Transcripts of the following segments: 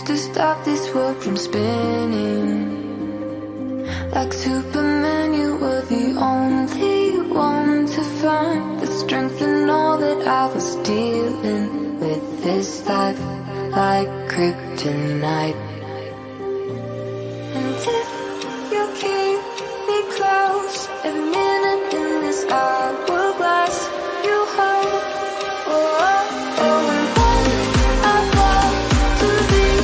used to stop this world from spinning. Like Superman, you were the only one to find the strength in all that I was dealing with. This life like kryptonite. And if you keep me close, every minute in this hourglass you hold. Oh, oh, oh, and when I fall to thee,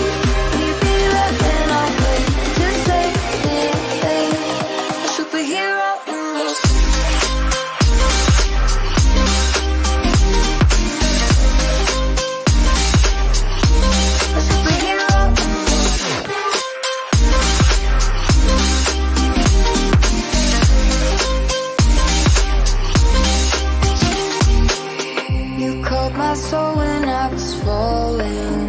will you be there when I wait to save me? A superhero in your sleep. A superhero in your sleep. You caught my soul when I was falling.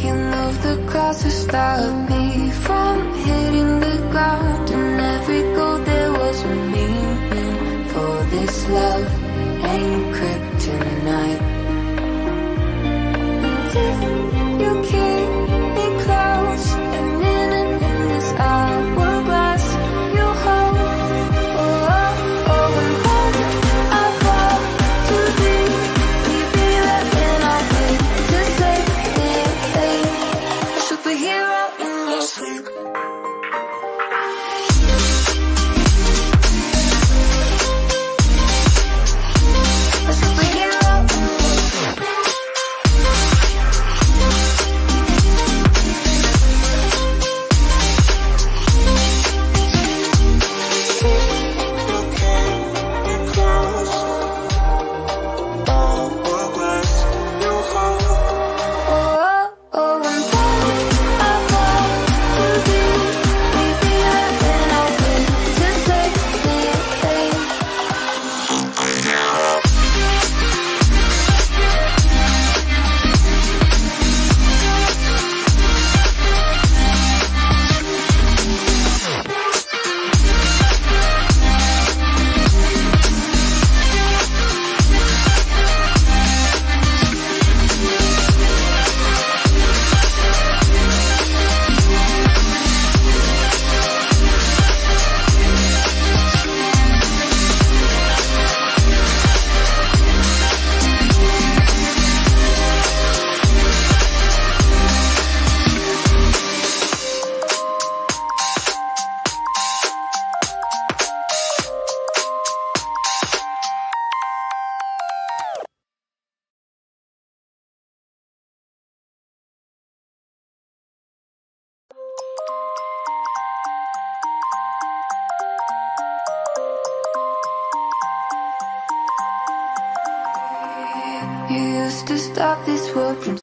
You moved the clouds to stop me from hitting the ground. And every goal there was a meaning. For this love ain't kryptonite. And if you keep me close, every minute in this hourglass you hold. Oh, oh, oh, and when I fall to thee, will you be there when I wait to save me? A superhero in your sleep. A superhero in your sleep. You used to stop this world from